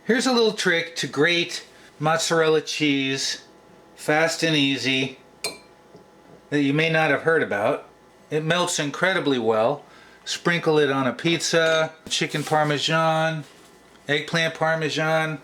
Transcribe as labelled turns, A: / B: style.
A: Here's a little trick to grate mozzarella cheese fast and easy that you may not have heard about. It melts incredibly well. Sprinkle it on a pizza, chicken parmesan, eggplant parmesan.